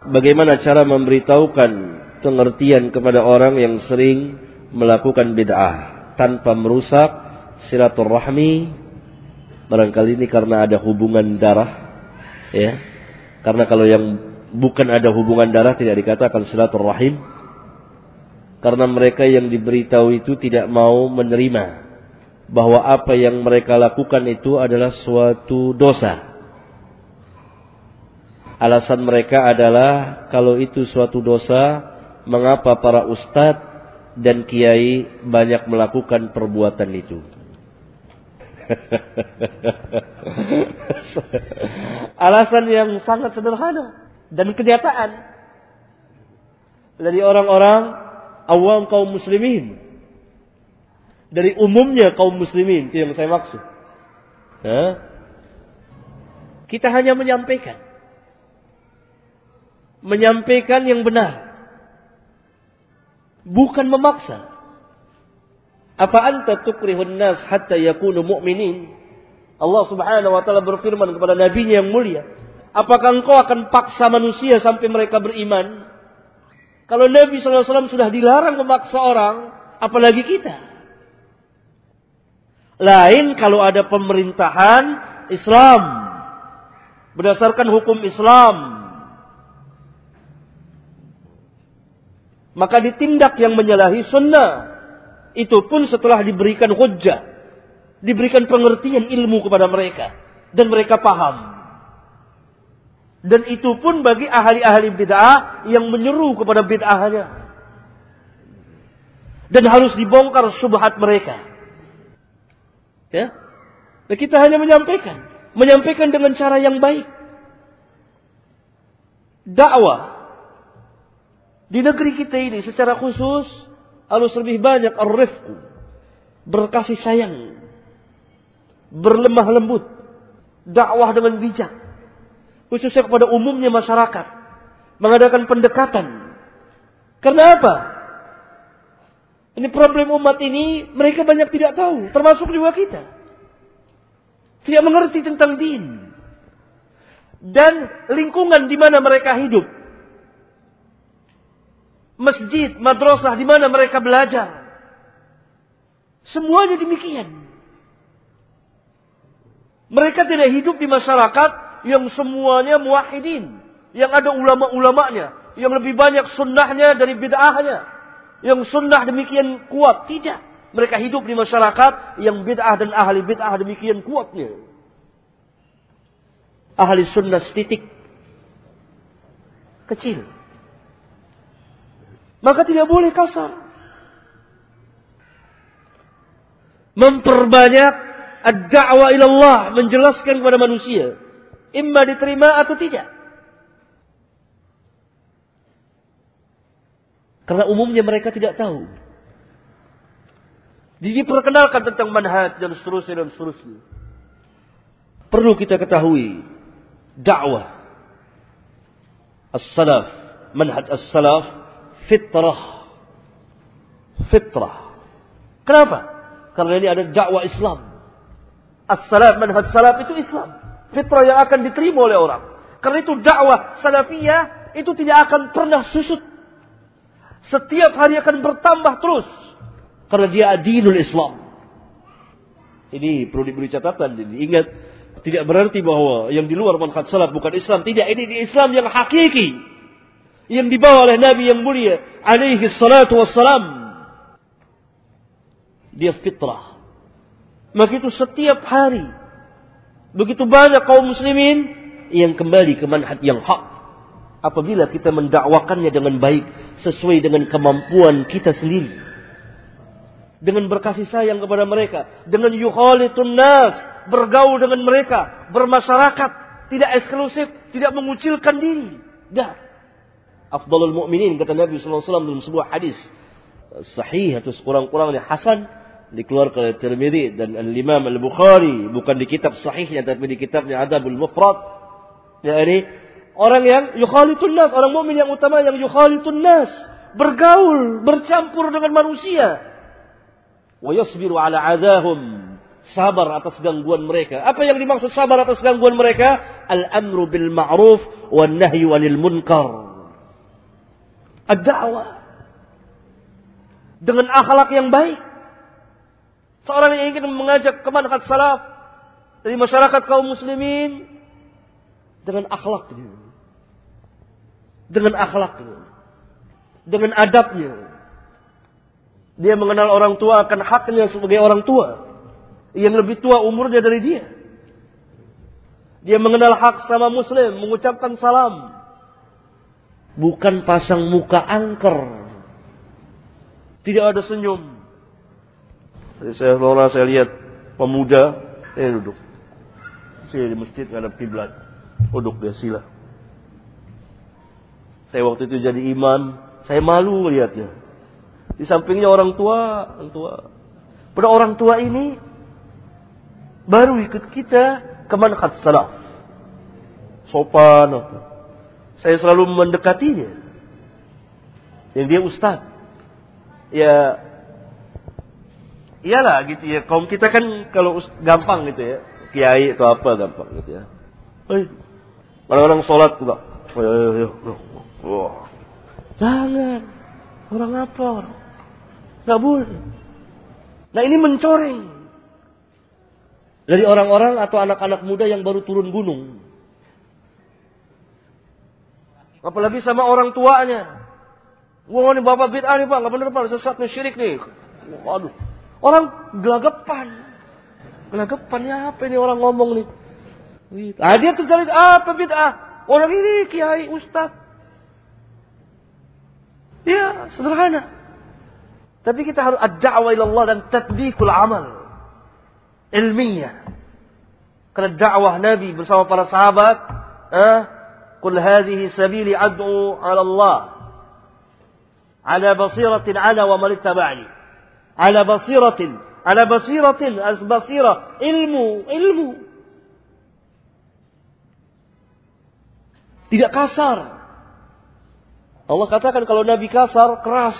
Bagaimana cara memberitahukan pengertian kepada orang yang sering melakukan bid'ah tanpa merusak silaturahmi? Barangkali ini karena ada hubungan darah, ya. Karena kalau yang bukan ada hubungan darah tidak dikatakan silaturahim. Karena mereka yang diberitahu itu tidak mau menerima bahwa apa yang mereka lakukan itu adalah suatu dosa. Alasan mereka adalah kalau itu suatu dosa, mengapa para ustadz dan kiai banyak melakukan perbuatan itu? Alasan yang sangat sederhana dan kenyataan dari orang-orang awam kaum muslimin, dari umumnya kaum muslimin, itu yang saya maksud. Kita hanya menyampaikan yang benar, bukan memaksa. Apa anta tukrihun nas hatta yakunu mu'minin? Allah Subhanahu wa taala berfirman kepada nabinya yang mulia, apakah engkau akan paksa manusia sampai mereka beriman? Kalau Nabi SAW sudah dilarang memaksa orang, apalagi kita. Lain kalau ada pemerintahan Islam berdasarkan hukum Islam, maka ditindak yang menyalahi sunnah. Itu pun setelah diberikan hujjah, diberikan pengertian ilmu kepada mereka, dan mereka paham. Dan itu pun bagi ahli-ahli bid'ah yang menyeru kepada bid'ahnya. Dan harus dibongkar syubhat mereka. Ya? Dan kita hanya menyampaikan dengan cara yang baik. Dakwah di negeri kita ini secara khusus harus lebih banyak ar-rifqu, berkasih sayang, berlemah lembut, dakwah dengan bijak, khususnya kepada umumnya masyarakat, mengadakan pendekatan. Karena apa? Ini problem umat ini, mereka banyak tidak tahu, termasuk juga kita. Tidak mengerti tentang din dan lingkungan di mana mereka hidup. Masjid, madrasah di mana mereka belajar. Semuanya demikian. Mereka tidak hidup di masyarakat yang semuanya muwahhidin, yang ada ulama-ulamanya, yang lebih banyak sunnahnya dari bid'ahnya, yang sunnah demikian kuat. Tidak. Mereka hidup di masyarakat yang bid'ah dan ahli bid'ah demikian kuatnya. Ahli sunnah setitik kecil. Maka tidak boleh kasar. Memperbanyak ad-da'wah ilallah, menjelaskan kepada manusia, imma diterima atau tidak. Karena umumnya mereka tidak tahu. Diperkenalkan tentang manhaj dan seterusnya. Perlu kita ketahui, dakwah as-salaf, manhaj as-salaf, fitrah. Kenapa? Karena ini ada dakwah Islam. As-salaf, manhaj salaf itu Islam. Fitrah yang akan diterima oleh orang. Karena itu dakwah salafiyah itu tidak akan pernah susut. Setiap hari akan bertambah terus. Karena dia adinul Islam. Ini perlu diberi catatan. Jadi ingat, tidak berarti bahwa yang di luar manhaj salaf bukan Islam. Tidak, ini di Islam yang hakiki, yang dibawa oleh Nabi yang mulia alaihi salatu wassalam. Dia fitrah. Maka itu setiap hari begitu banyak kaum muslimin yang kembali ke manhaj yang hak. Apabila kita mendakwakannya dengan baik, sesuai dengan kemampuan kita sendiri, dengan berkasih sayang kepada mereka, dengan yukhalitun nas, bergaul dengan mereka, bermasyarakat, tidak eksklusif, tidak mengucilkan diri. Dah. Afdalul mu'minin, kata Nabi SAW dalam sebuah hadis sahih atau sekurang-kurangnya hasan, dikeluarkan oleh Tirmidzi dan Al-Imam Al-Bukhari, bukan di kitab sahihnya tapi di kitabnya Adabul Mufrad. Ya, ini orang yang yukhalitun nas, orang mukmin yang utama yang yukhalitun nas, bergaul, bercampur dengan manusia. Wa yasbiru ala adahum, sabar atas gangguan mereka. Apa yang dimaksud sabar atas gangguan mereka? Al-amru bil ma'ruf wan nahyu 'anil munkar. Ad-da'wah. Dengan akhlak yang baik. Seorang yang ingin mengajak ke manhaj salaf dari masyarakat kaum muslimin dengan akhlaknya. Dengan akhlaknya. Dengan adabnya. Dia mengenal orang tua akan haknya sebagai orang tua yang lebih tua umurnya dari dia. Dia mengenal hak sama muslim, mengucapkan salam. Bukan pasang muka angker. Tidak ada senyum. Saya lihat pemuda, duduk. Saya di masjid ngadap kiblat. Duduk dia sila. Saya waktu itu jadi imam, saya malu melihatnya. Di sampingnya orang tua. Pada orang tua ini baru ikut kita ke manhaj salaf. Sopan apa. Saya selalu mendekatinya. Yang dia ustaz. Ya, iyalah gitu ya. Kaum kita kan kalau gampang gitu ya. Kiai atau apa gampang gitu ya. Orang-orang sholat juga. Jangan. Orang apa orang? Gak boleh. Nah ini mencoreng. Dari orang-orang atau anak-anak muda yang baru turun gunung. Apalagi sama orang tuanya. Wah ini bapak bid'ah nih pak, gak bener pak, sesat nih, syirik nih. Waduh, orang gelagapan. Gelagapannya apa ini orang ngomong nih? Dia terjadi apa bid'ah? Orang ini kiai, ustaz. Ya, sederhana. Tapi kita harus ad-da'wah ila Allah dan tatbiqul amal. Ilmiah. Karena dakwah Nabi bersama para sahabat, qul hadhihi sabili ad'u 'ala Allah. Ala basiratin ana wa man ittaba'ani. Ala basiratin, al-basirah, ilmu. Tidak kasar. Allah katakan kalau Nabi kasar, keras,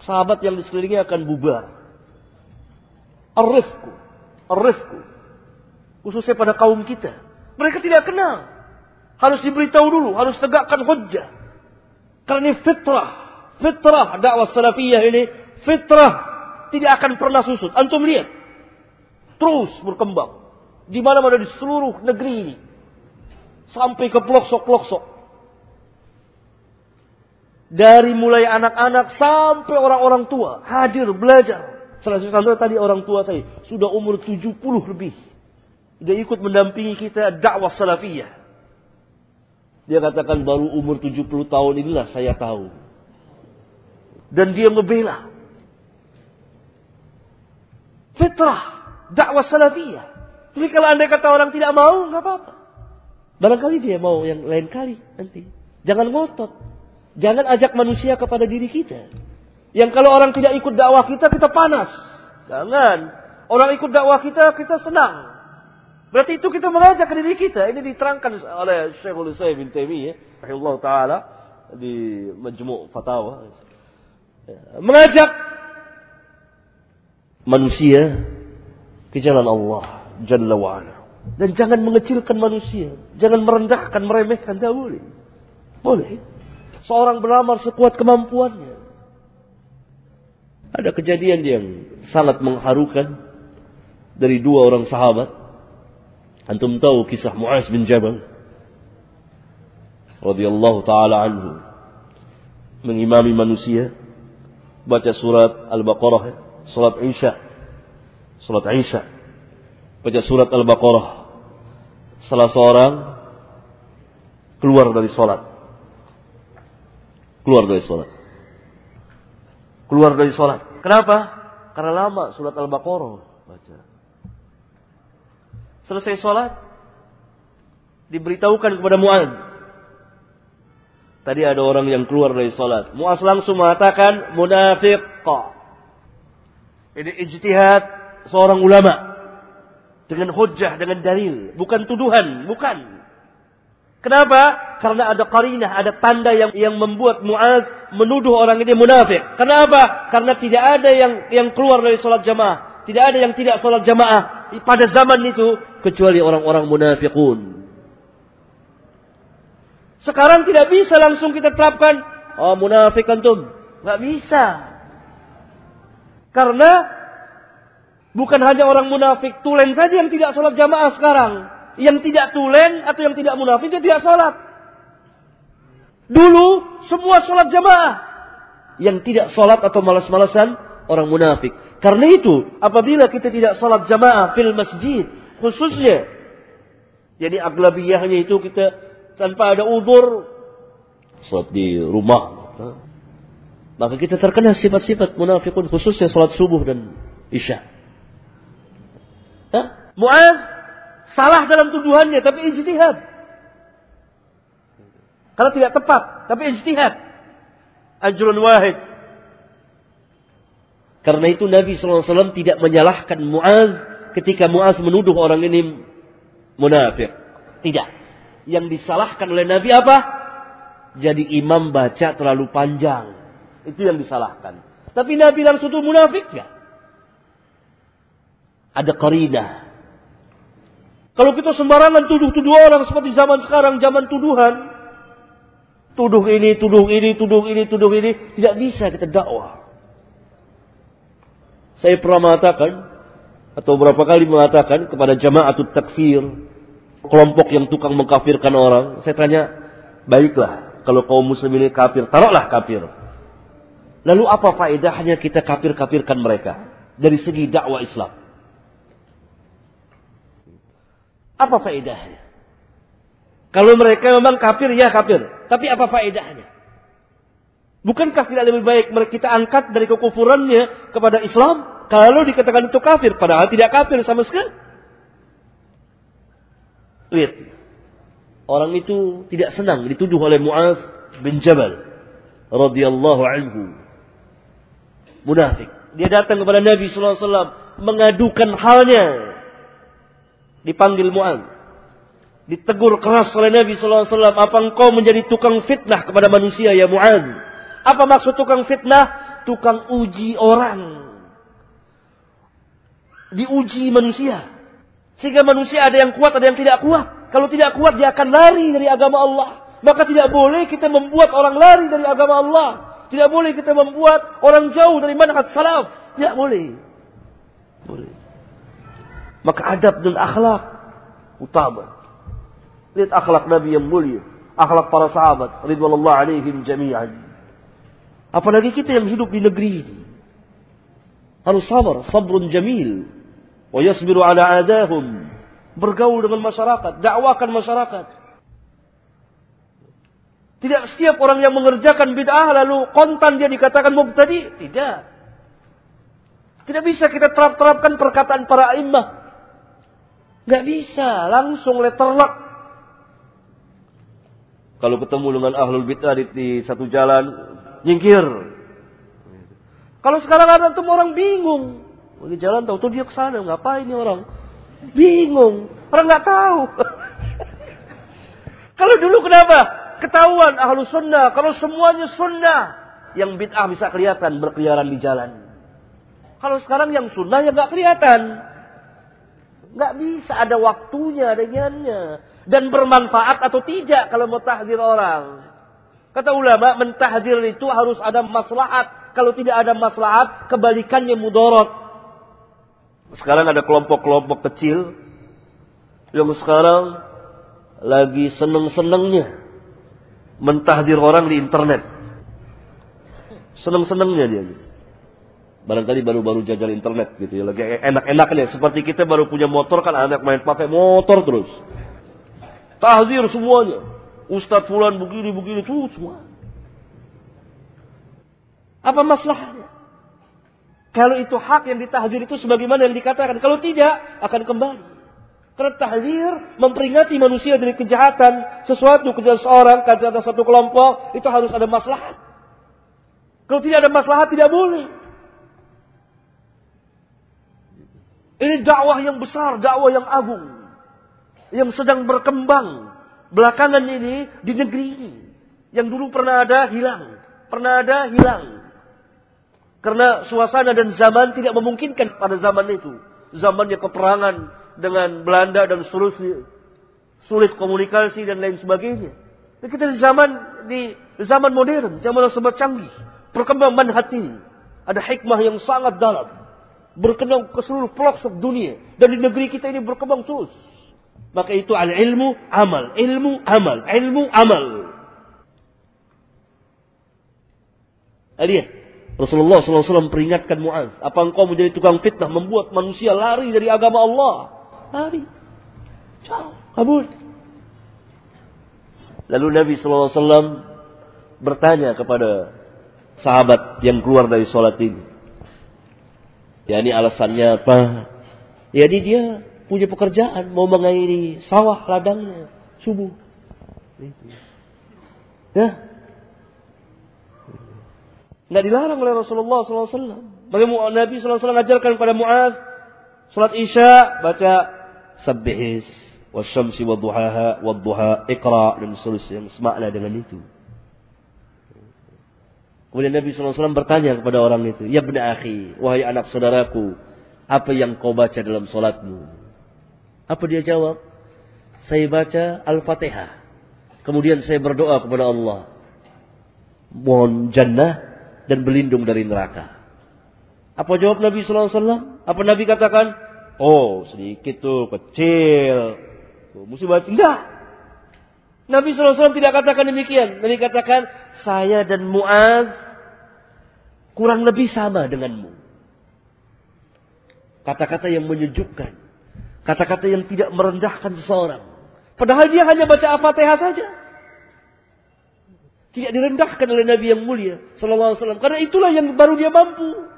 sahabat yang di sekelilingnya akan bubar. Ar-rifqu. Khususnya pada kaum kita. Mereka tidak kenal. Harus diberitahu dulu, harus tegakkan hujjah. Karena ini fitrah dakwah salafiyah ini, fitrah tidak akan pernah susut. Antum lihat. Terus berkembang. Di mana-mana di seluruh negeri ini. Sampai ke pelosok-pelosok. Dari mulai anak-anak sampai orang-orang tua. Hadir, belajar. Salah satu tadi orang tua saya. Sudah umur 70 lebih. Dia ikut mendampingi kita dakwah salafiyah. Dia katakan baru umur 70 tahun inilah saya tahu. Dan dia ngebela. Fitrah. Dakwah salafiyah. Jadi kalau andai kata orang tidak mau, nggak apa-apa. Barangkali dia mau yang lain kali nanti. Jangan ngotot. Jangan ajak manusia kepada diri kita. Yang kalau orang tidak ikut dakwah kita panas. Jangan. Orang ikut dakwah kita senang. Berarti itu kita mengajak ke diri kita. Ini diterangkan oleh Syekhul Islam bin Taimiyah rahimahullah taala di Majmu' Fatawa. Mengajak manusia ke jalan Allah Jalla wa'ala. Dan jangan mengecilkan manusia. Jangan merendahkan, meremehkan. Tidak boleh. Boleh. Seorang beramar sekuat kemampuannya. Ada kejadian yang sangat mengharukan dari dua orang sahabat. Antum tahu kisah Mu'az bin Jabal radhiyallahu taala anhu mengimami manusia baca surat Al-Baqarah, salat Isya. Baca surat Al-Baqarah. Salah seorang keluar dari salat. Kenapa? Karena lama surat Al-Baqarah baca. Selesai sholat, diberitahukan kepada Mu'az. Tadi ada orang yang keluar dari sholat. Mu'az langsung mengatakan, munafiq. Ini ijtihad seorang ulama. Dengan hujjah, dengan dalil. Bukan tuduhan, bukan. Kenapa? Karena ada qarinah, ada tanda yang membuat Mu'az menuduh orang ini munafik. Kenapa? Karena tidak ada yang keluar dari sholat jamaah. Tidak ada yang tidak sholat jamaah pada zaman itu kecuali orang-orang munafiqun. Sekarang tidak bisa langsung kita terapkan oh munafik antum. Nggak bisa. Karena bukan hanya orang munafik tulen saja yang tidak sholat jamaah sekarang. Yang tidak tulen atau yang tidak munafik dia tidak sholat. Dulu semua sholat jamaah. Yang tidak sholat atau malas-malasan orang munafik. Karena itu apabila kita tidak sholat jamaah fil masjid khususnya, jadi aglabiyahnya itu kita tanpa ada uzur sholat di rumah, maka kita terkena sifat-sifat munafikun khususnya sholat subuh dan isya. Mu'adz salah dalam tuduhannya tapi ijtihad. Kalau tidak tepat tapi ijtihad. Ajrun wahid. Karena itu Nabi SAW tidak menyalahkan Mu'adz ketika Mu'adz menuduh orang ini munafik. Tidak. Yang disalahkan oleh Nabi apa? Jadi imam baca terlalu panjang. Itu yang disalahkan. Tapi Nabi langsung tuduh munafik enggak? Ada qarinah. Kalau kita sembarangan tuduh-tuduh orang seperti zaman sekarang, zaman tuduhan. Tuduh ini, tuduh ini, tuduh ini, tuduh ini. Tidak bisa kita dakwah. Saya pernah mengatakan, atau berapa kali mengatakan kepada jama'atut takfir, kelompok yang tukang mengkafirkan orang. Saya tanya, baiklah, kalau kaum muslim ini kafir, taruhlah kafir. Lalu apa faedahnya kita kafir-kafirkan mereka? Dari segi dakwah Islam. Apa faedahnya? Kalau mereka memang kafir, ya kafir. Tapi apa faedahnya? Bukankah tidak lebih baik kita angkat dari kekufurannya kepada Islam? Kalau dikatakan itu kafir, padahal tidak kafir sama sekali. Lihat. Orang itu tidak senang dituduh oleh Mu'adz bin Jabal radhiyallahu anhu munafik. Dia datang kepada Nabi sallallahu alaihi wasallam mengadukan halnya. Dipanggil Mu'adz. Ditegur keras oleh Nabi sallallahu alaihi wasallam, "Apa engkau menjadi tukang fitnah kepada manusia ya Mu'adz?" Apa maksud tukang fitnah? Tukang uji orang. Diuji manusia. Sehingga manusia ada yang kuat, ada yang tidak kuat. Kalau tidak kuat, dia akan lari dari agama Allah. Maka tidak boleh kita membuat orang lari dari agama Allah. Tidak boleh kita membuat orang jauh dari manhaj salaf. Tidak boleh. Boleh. Maka adab dan akhlak utama. Lihat akhlak Nabi yang mulia. Akhlak para sahabat. Ridwanullah alaihim jami'an. Apalagi kita yang hidup di negeri ini. Harus sabar. Sabrun jamil. Wa yasbiru ala adahum. Bergaul dengan masyarakat. Dakwakan masyarakat. Tidak setiap orang yang mengerjakan bid'ah lalu kontan dia dikatakan mubtadi. Tidak. Tidak bisa kita terapkan perkataan para a'immah. Nggak bisa. Langsung letterlock. Kalau ketemu dengan ahlul bid'ah di satu jalan, nyingkir. Kalau sekarang ada tuh orang bingung. Di jalan tahu tuh dia kesana. Ngapain ini orang? Bingung. Orang nggak tahu. Kalau dulu kenapa? Ketahuan ahlu sunnah. Kalau semuanya sunnah. Yang bid'ah bisa kelihatan berkeliaran di jalan. Kalau sekarang yang sunnah ya nggak kelihatan. Nggak bisa, ada waktunya, ada nyannya. Dan bermanfaat atau tidak kalau mau tahdzir orang. Kata ulama, mentahdzir itu harus ada maslahat. Kalau tidak ada maslahat, kebalikannya mudarat. Sekarang ada kelompok-kelompok kecil yang sekarang lagi seneng-senengnya mentahdzir orang di internet. Seneng-senengnya dia. Barangkali baru-baru jajal internet gitu ya. Lagi enak-enaknya. Seperti kita baru punya motor kan anak main pakai motor terus. Tahdzir semuanya. Ustadz fulan begini tuh semua. Apa masalahnya? Kalau itu hak yang ditahdzir itu sebagaimana yang dikatakan. Kalau tidak akan kembali. Karena tahdzir memperingati manusia dari kejahatan. Kejahatan seorang, kejahatan satu kelompok. Itu harus ada maslahat. Kalau tidak ada maslahat tidak boleh. Ini dakwah yang besar, dakwah yang agung. Yang sedang berkembang. Belakangan ini di negeri ini. Yang dulu pernah ada, hilang. Pernah ada, hilang. Karena suasana dan zaman tidak memungkinkan pada zaman itu. Zamannya peperangan dengan Belanda dan seterusnya. Sulit komunikasi dan lain sebagainya. Kita di zaman modern, zaman yang sangat canggih, perkembangan manhaj ini ada hikmah yang sangat dalam, berkembang ke seluruh pelosok dunia, dan di negeri kita ini berkembang terus. Maka itu al-ilmu amal, ilmu amal, ilmu amal. Lihat, Rasulullah SAW peringatkan Mu'adz, apa engkau menjadi tukang fitnah, membuat manusia lari dari agama Allah? Lari, jauh, kabur. Lalu Nabi SAW bertanya kepada sahabat yang keluar dari sholat ini. Ya, ini alasannya apa? Ya, dia punya pekerjaan, mau mengairi sawah ladangnya subuh. Ya, nggak dilarang oleh Rasulullah SAW. Bagaimana Nabi SAW ajarkan kepada Mu'adz, sholat Isya baca Sabbihis wasyamsi wadduhaha wadduha iqra dan seterusnya yang semakna dengan itu. Kemudian Nabi SAW bertanya kepada orang itu, ya ibna akhi, wahai anak saudaraku, apa yang kau baca dalam sholatmu? Apa dia jawab? Saya baca Al-Fatihah. Kemudian saya berdoa kepada Allah, mohon jannah dan berlindung dari neraka. Apa jawab Nabi SAW? Apa Nabi katakan? Oh, sedikit tuh, kecil. Mesti baca. Enggak. Nabi SAW tidak katakan demikian. Nabi katakan, saya dan Mu'adz kurang lebih sama denganmu. Kata-kata yang menyejukkan. Kata-kata yang tidak merendahkan seseorang. Padahal dia hanya baca Al-Fatihah saja. Tidak direndahkan oleh Nabi yang mulia sallallahu alaihi wasallam, karena itulah yang baru dia mampu.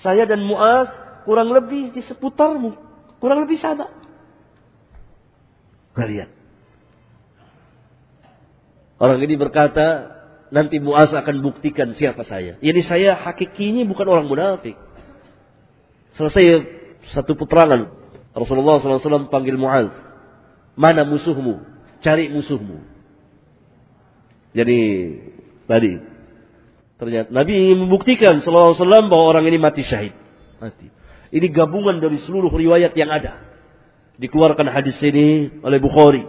Saya dan Mu'adz kurang lebih di seputarmu, kurang lebih sama. Kalian. Orang ini berkata, nanti Mu'adz akan buktikan siapa saya. Jadi saya hakikinya bukan orang munafik. Selesai satu peperangan, Rasulullah SAW panggil Mu'adz, mana musuhmu? Cari musuhmu. Jadi tadi ternyata Nabi membuktikan sallallahu alaihi wasallam bahwa orang ini mati syahid. Mati. Ini gabungan dari seluruh riwayat yang ada. Dikeluarkan hadis ini oleh Bukhari,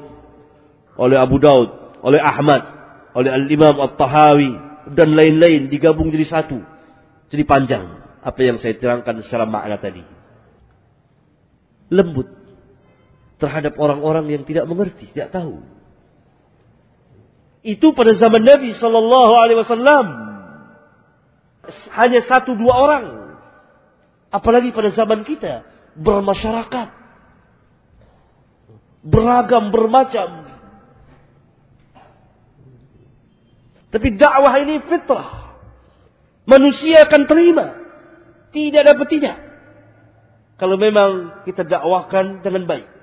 oleh Abu Daud, oleh Ahmad, oleh Al-Imam At-Tahawi dan lain-lain, digabung jadi satu. Jadi panjang apa yang saya terangkan secara makna tadi. Lembut terhadap orang-orang yang tidak mengerti, tidak tahu. Itu pada zaman Nabi sallallahu alaihi wasallam hanya 1-2 orang. Apalagi pada zaman kita bermasyarakat, beragam, bermacam. Tapi dakwah ini fitrah. Manusia akan terima. Tidak dapat tidak. Kalau memang kita dakwahkan dengan baik.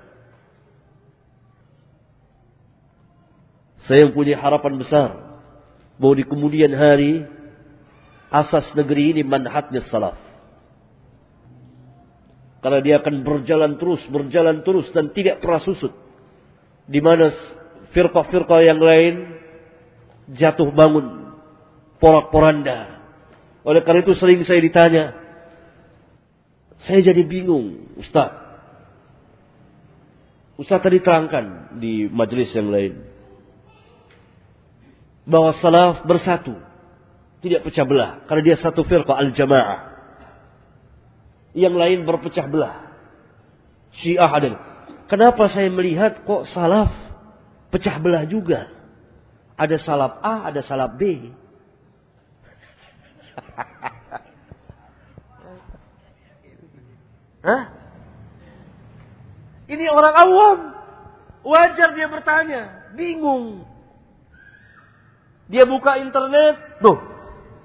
Saya punya harapan besar bahwa di kemudian hari asas negeri ini manhajnya salaf. Karena dia akan berjalan terus dan tidak pernah susut. Di mana firqah-firqah yang lain jatuh bangun, porak-poranda. Oleh karena itu sering saya ditanya, saya jadi bingung, Ustaz. Ustaz tadi terangkan di majelis yang lain bahwa salaf bersatu, tidak pecah belah, karena dia satu firqah al-jamaah. Yang lain berpecah belah. Syiah ada. Kenapa saya melihat kok salaf pecah belah juga? Ada salaf A, ada salaf B. Hah? Ini orang awam. Wajar dia bertanya, bingung. Dia buka internet, tuh,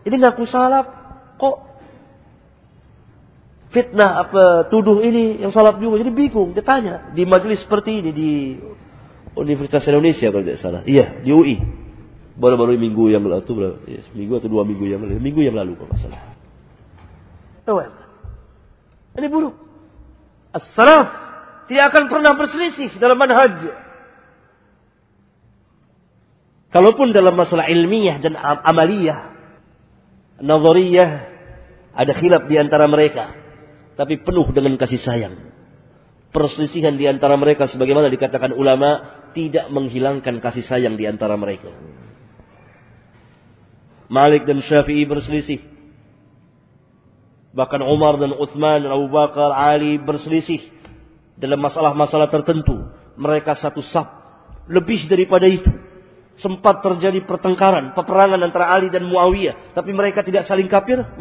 ini ngaku salaf, kok fitnah apa tuduh ini yang salaf juga. Jadi bingung, dia tanya di majelis seperti ini di Universitas Indonesia kalau tidak salah. Iya, di UI. Baru-baru minggu yang lalu, minggu atau 2 minggu yang lalu. Minggu yang lalu kalau tidak salah. Tahu? Ini buruk. As-salaf tidak akan pernah berselisih dalam manhaj. Kalaupun dalam masalah ilmiah dan amaliyah, nazariyah, ada khilaf di antara mereka, tapi penuh dengan kasih sayang. perselisihan di antara mereka sebagaimana dikatakan ulama tidak menghilangkan kasih sayang di antara mereka. Malik dan Syafi'i berselisih. Bahkan Umar dan Uthman dan Abu Bakar, Ali berselisih dalam masalah-masalah tertentu. Mereka satu saf. Lebih daripada itu, sempat terjadi pertengkaran, peperangan antara Ali dan Muawiyah. Tapi mereka tidak saling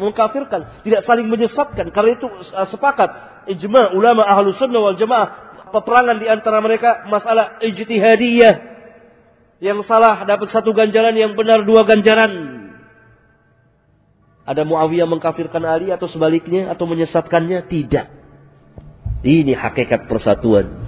mengkafirkan, tidak saling menyesatkan. Karena itu sepakat ijma' ulama Ahlus Sunnah wal Jamaah, peperangan di antara mereka masalah ijtihadiyah. Yang salah dapat satu ganjaran, yang benar dua ganjaran. Ada Muawiyah mengkafirkan Ali atau sebaliknya atau menyesatkannya? Tidak. Ini hakikat persatuan.